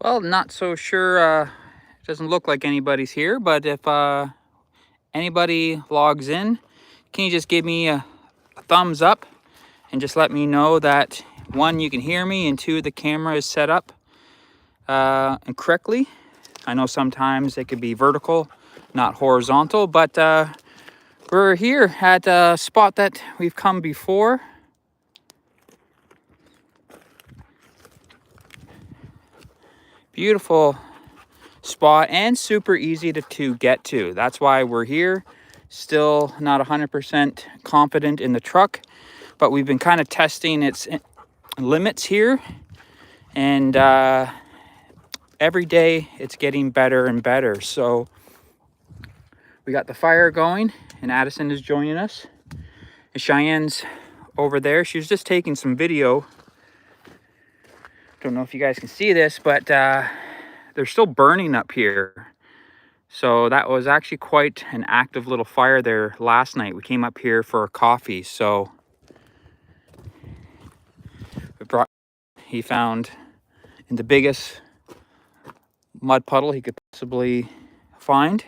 Well, not so sure. It doesn't look like anybody's here, but if anybody logs in, can you just give me a thumbs up and just let me know that one, you can hear me, and two, the camera is set up and correctly. I know sometimes it could be vertical, not horizontal, but we're here at a spot that we've come before. Beautiful spot and super easy to get to. That's why we're here. Still not 100% confident in the truck, but we've been kind of testing its limits here, and every day it's getting better and better. So we got the fire going, and Addison is joining us. And Cheyenne's over there. She was just taking some video. Don't know if you guys can see this, but they're still burning up here. So that was actually quite an active little fire there last night. We came up here for a coffee. So he found in the biggest mud puddle he could possibly find.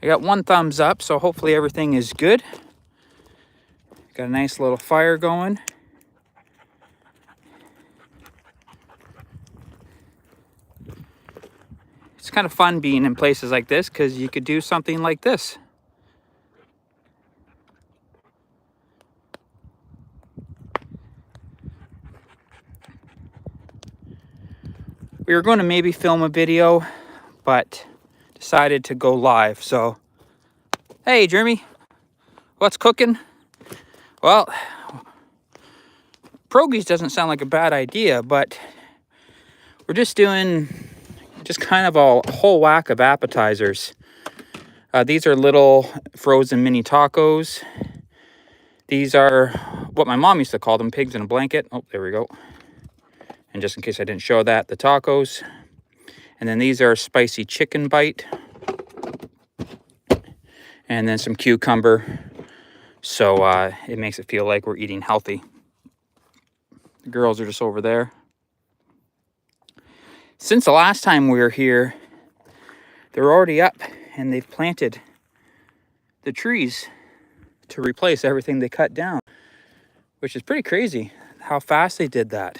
I got one thumbs up, so hopefully everything is good. Got a nice little fire going. It's kind of fun being in places like this because you could do something like this. We were going to maybe film a video, but decided to go live. So, hey, Jeremy, what's cooking? Well, Progies doesn't sound like a bad idea, but we're just doing kind of a whole whack of appetizers. These are little frozen mini tacos. These are what my mom used to call them, pigs in a blanket. Oh, there we go. And just in case I didn't show that, the tacos. And then these are spicy chicken bite. And then some cucumber. So it makes it feel like we're eating healthy. The girls are just over there. Since the last time we were here, they're already up and they've planted the trees to replace everything they cut down, which is pretty crazy how fast they did that.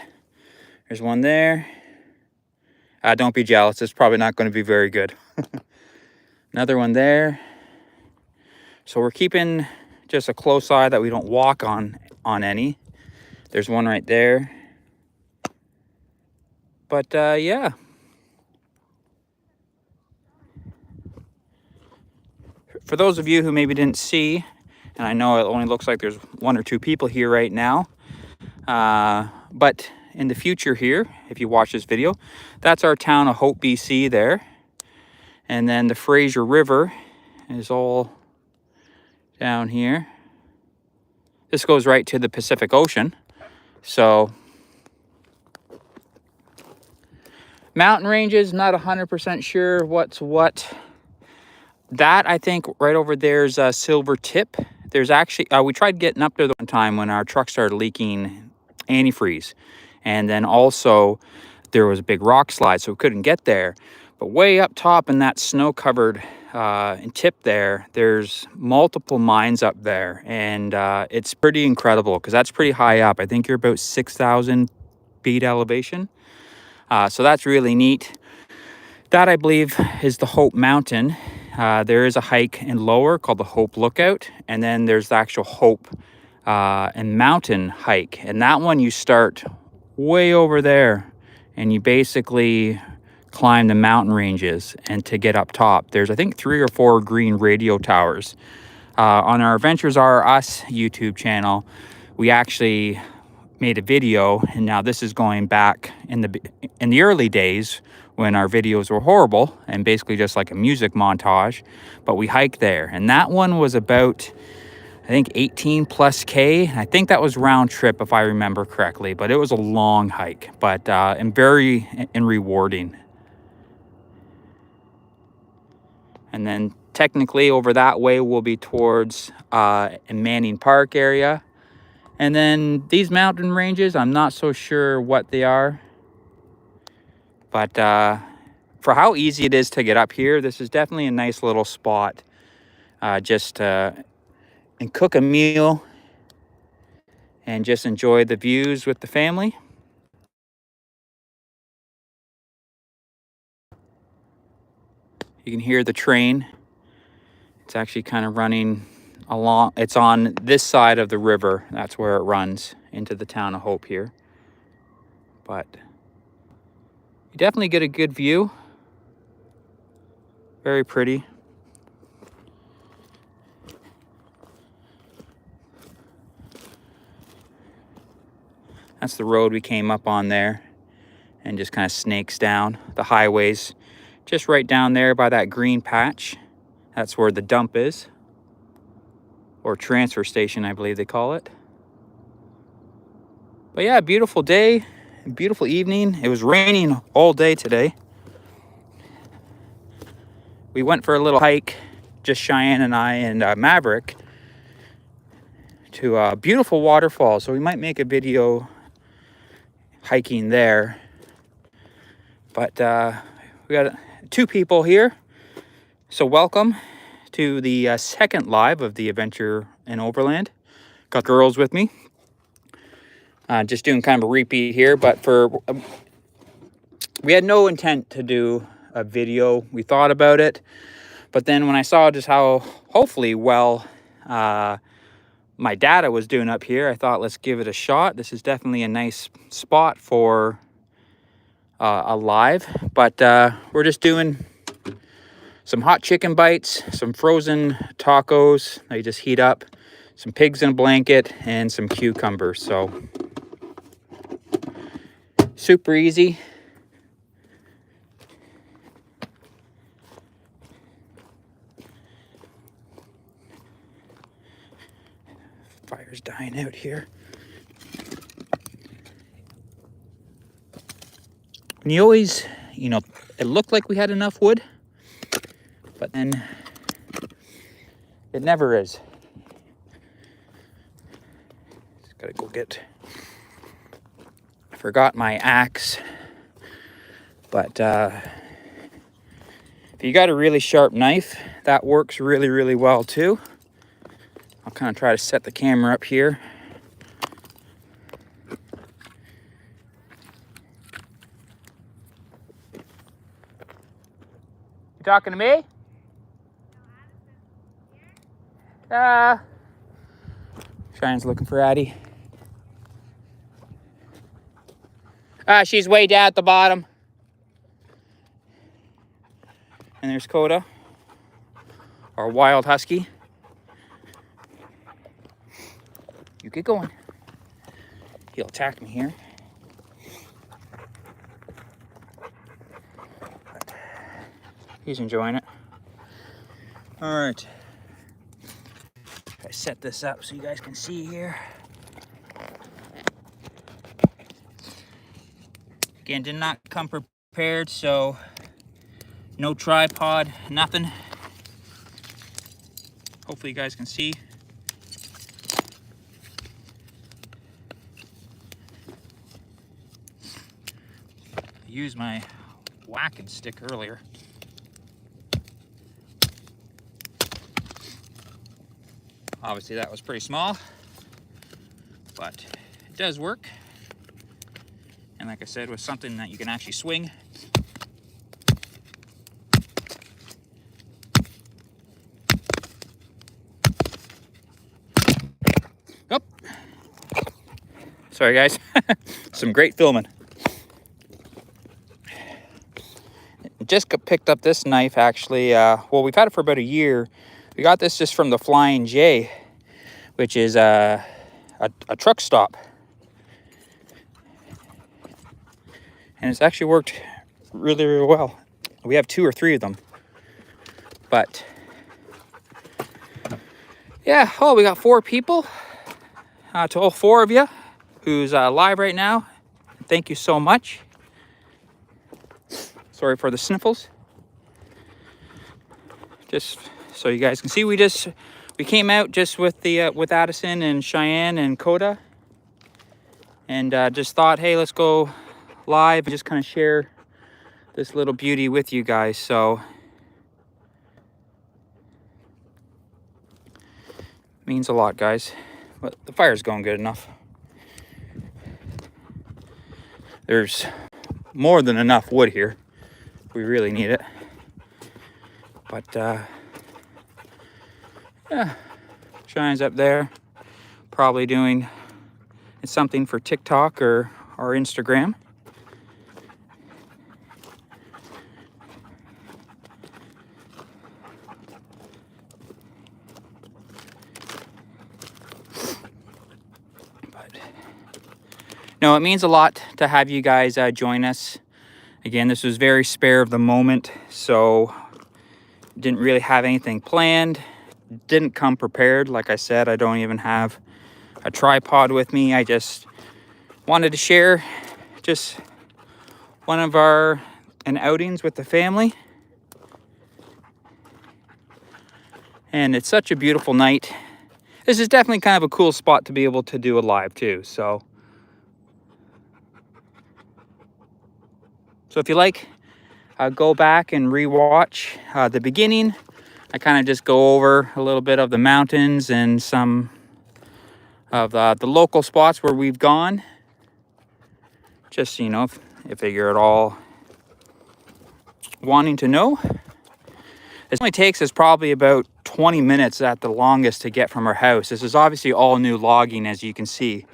There's one there. Don't be jealous. It's probably not going to be very good. Another one there. So we're keeping just a close eye that we don't walk on any. There's one right there. But yeah. For those of you who maybe didn't see, and I know it only looks like there's one or two people here right now, but in the future here, if you watch this video, that's our town of Hope, BC there. And then the Fraser River is all down here. This goes right to the Pacific Ocean. So mountain ranges, not 100% sure what's what. That, I think, right over there is Silver Tip. There's actually, we tried getting up there the one time when our truck started leaking antifreeze. And then also, there was a big rock slide, so we couldn't get there. But way up top in that snow-covered tip there, there's multiple mines up there. And it's pretty incredible, because that's pretty high up. I think you're about 6,000 feet elevation. So that's really neat. That, I believe, is the Hope Mountain. There is a hike in lower called the Hope Lookout, and then there's the actual Hope and Mountain hike. And that one you start way over there, and you basically climb the mountain ranges. And to get up top, there's, I think, 3 or 4 green radio towers. On our Adventures Are Us YouTube channel, we actually made a video, and now this is going back in the early days when our videos were horrible and basically just like a music montage, but we hiked there. And that one was about, I think, 18 plus K. I think that was round trip if I remember correctly, but it was a long hike, but and very rewarding. And then technically over that way will be towards Manning Park area. And then these mountain ranges, I'm not so sure what they are. But for how easy it is to get up here, this is definitely a nice little spot. Just and cook a meal and just enjoy the views with the family. You can hear the train. It's actually kind of running along. It's on this side of the river. That's where it runs into the town of Hope here. But you definitely get a good view. Very pretty. That's the road we came up on there, and just kind of snakes down. The highway's just right down there by that green patch. That's where the dump is, or transfer station, I believe they call it. But yeah, beautiful day, beautiful evening. It was raining all day today. We went for a little hike, just Cheyenne and I and Maverick, to a beautiful waterfall. So we might make a video hiking there. But we got 2 people here. So welcome to the second live of the adventure in Overland. Got girls with me. Just doing kind of a repeat here, but we had no intent to do a video. We thought about it, but then when I saw just how hopefully well my data was doing up here, I thought, let's give it a shot. This is definitely a nice spot for a live, but we're just doing some hot chicken bites, some frozen tacos that you just heat up, some pigs in a blanket, and some cucumbers. So super easy. Fire's dying out here. And you always, it looked like we had enough wood, but then it never is. Just gotta go get, I forgot my axe, but if you got a really sharp knife, that works really, really well too. I'll kind of try to set the camera up here. You talking to me? Cheyenne's looking for Addie. She's way down at the bottom. And there's Coda, our wild husky. You get going. He'll attack me here. But he's enjoying it. All right. I set this up so you guys can see here. Again, did not come prepared, so no tripod, nothing. Hopefully you guys can see. I used my whacking stick earlier. Obviously that was pretty small, but it does work. And like I said, with something that you can actually swing. Oh, sorry guys, some great filming. Just picked up this knife actually. Well, we've had it for about a year. We got this just from the Flying J, which is a truck stop. And it's actually worked really, really well. We have 2 or 3 of them. But yeah, we got 4 people. To all 4 of you who's live right now, thank you so much. Sorry for the sniffles. Just so you guys can see, we came out just with the with Addison and Cheyenne and Coda, and just thought, hey, let's go live and just kind of share this little beauty with you guys. So means a lot, guys. But the fire's going good enough. There's more than enough wood here. We really need it. But yeah, Cheyenne's up there, probably doing something for TikTok or Instagram. But no, it means a lot to have you guys join us. Again, this was very spare of the moment, so didn't really have anything planned. Didn't come prepared. Like I said, I don't even have a tripod with me. I just wanted to share just one of an outings with the family. And it's such a beautiful night. This is definitely kind of a cool spot to be able to do a live too. So if you like, go back and rewatch the beginning. I kind of just go over a little bit of the mountains and some of the local spots where we've gone. Just, you know, if you're at all wanting to know. This only takes us probably about 20 minutes at the longest to get from our house. This is obviously all new logging, as you can see.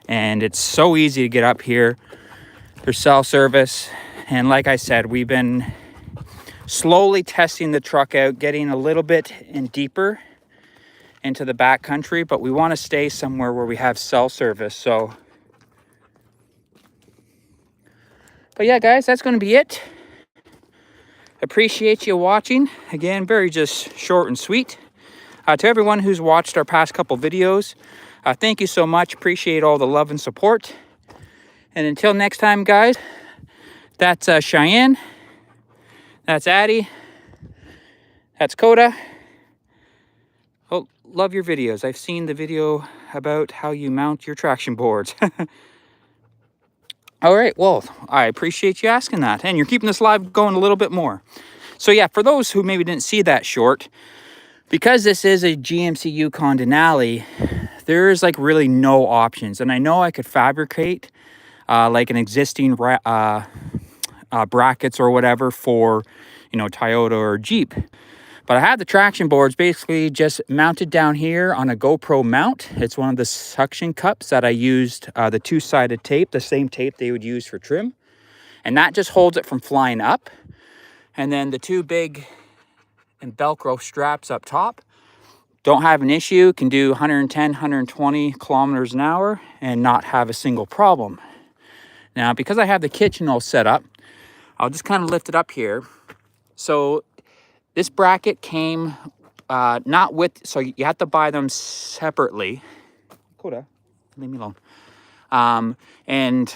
And it's so easy to get up here. There's cell service. And like I said, we've been slowly testing the truck out, getting a little bit in deeper into the back country, but we want to stay somewhere where we have cell service. So, but yeah, guys, that's going to be it. Appreciate you watching. Again, very just short and sweet. To everyone who's watched our past couple videos, thank you so much. Appreciate all the love and support. And until next time, guys, that's Cheyenne. That's Addie. That's Coda. Oh, love your videos. I've seen the video about how you mount your traction boards. All right, well, I appreciate you asking that. And you're keeping this live going a little bit more. So yeah, for those who maybe didn't see that short, because this is a GMC Yukon Denali, there's like really no options. And I know I could fabricate like an existing brackets or whatever for, you know, Toyota or Jeep. But I have the traction boards basically just mounted down here on a GoPro mount. It's one of the suction cups that I used, the two-sided tape, the same tape they would use for trim. And that just holds it from flying up. And then the two big and Velcro straps up top don't have an issue, can do 110, 120 kilometers an hour and not have a single problem. Now, because I have the kitchen all set up, I'll just kind of lift it up here. So this bracket came not with, so you have to buy them separately. Coda, leave me alone. And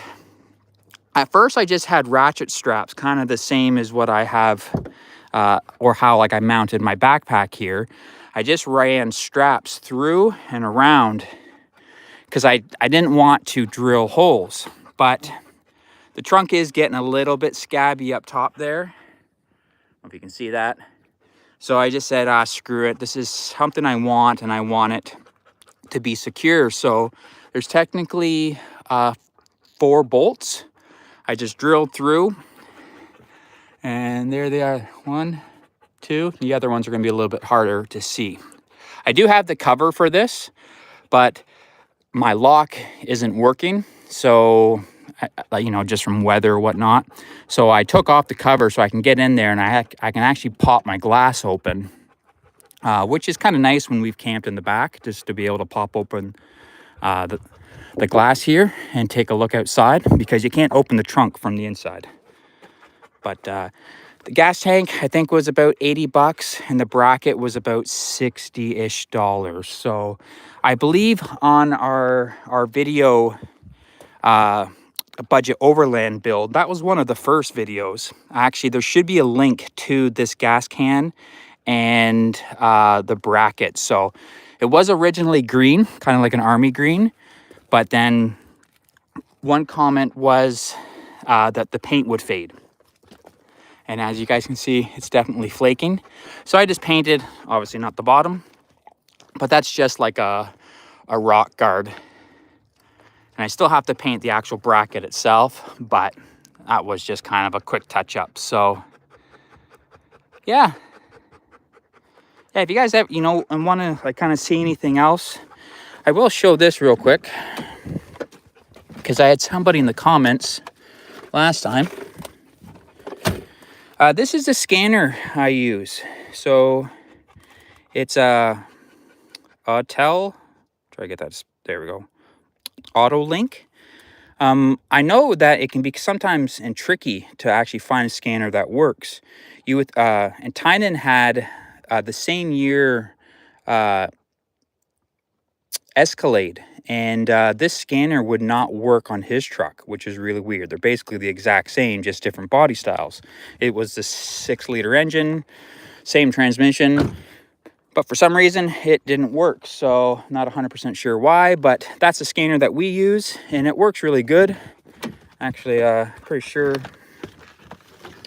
at first I just had ratchet straps, kind of the same as what I have, or how like I mounted my backpack here. I just ran straps through and around because I didn't want to drill holes. But the trunk is getting a little bit scabby up top there. I don't know if you can see that. So I just said, screw it. This is something I want, and I want it to be secure. So there's technically 4 bolts. I just drilled through, and there they are. 1, 2. The other ones are going to be a little bit harder to see. I do have the cover for this, but my lock isn't working. So, you know, just from weather or whatnot. So I took off the cover so I can get in there, and I can actually pop my glass open, which is kind of nice when we've camped in the back, just to be able to pop open the glass here and take a look outside, because you can't open the trunk from the inside. But the gas tank, I think, was about 80 bucks, and the bracket was about $60-ish. So I believe on our video, a budget Overland build, that was one of the first videos. Actually, there should be a link to this gas can and the bracket. So it was originally green, kind of like an army green, but then one comment was that the paint would fade. And as you guys can see, it's definitely flaking. So I just painted, obviously not the bottom, but that's just like a rock guard. And I still have to paint the actual bracket itself, but that was just kind of a quick touch up. So yeah. Yeah, if you guys have, you know, and want to like kind of see anything else, I will show this real quick, because I had somebody in the comments last time. This is the scanner I use. So it's a try to get that. There we go. AutoLink. I know that it can be sometimes and tricky to actually find a scanner that works. You would and Tynan had the same year Escalade, and this scanner would not work on his truck, which is really weird. They're basically the exact same, just different body styles. It was the 6-liter engine, same transmission, but for some reason it didn't work. So not 100% sure why, but that's the scanner that we use, and it works really good. Actually, pretty sure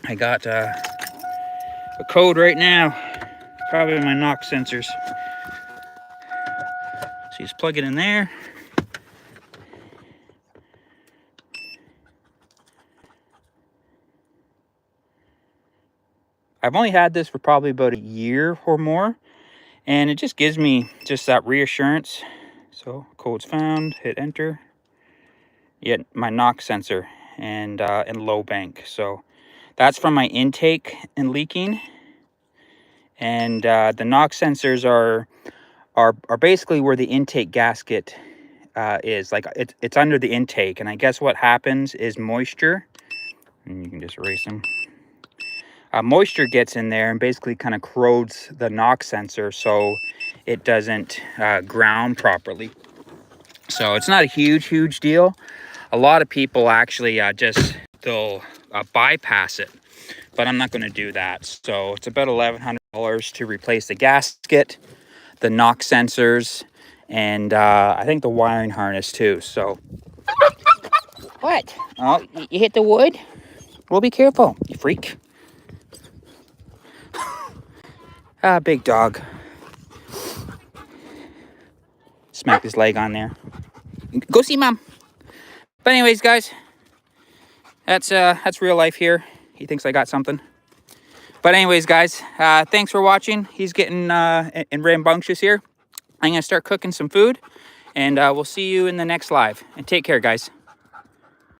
I got a code right now. Probably my knock sensors. So you just plug it in there. I've only had this for probably about a year or more, and it just gives me just that reassurance. So code's found, hit enter. Yet my knock sensor and low bank. So that's from my intake and leaking. And the knock sensors are basically where the intake gasket is. Like it's under the intake, and I guess what happens is moisture, and you can just erase them. Moisture gets in there and basically kind of corrodes the knock sensor, so it doesn't ground properly. So it's not a huge deal. A lot of people actually they'll bypass it, but I'm not going to do that. So it's about $1,100 to replace the gasket, the knock sensors, and I think the wiring harness too. So what? Oh, you hit the wood? Well, be careful, you freak. Big dog. Smack his leg on there. Go see mom. But anyways, guys, that's real life here. He thinks I got something. But anyways, guys, thanks for watching. He's getting rambunctious here. I'm gonna start cooking some food, and we'll see you in the next live. And take care, guys.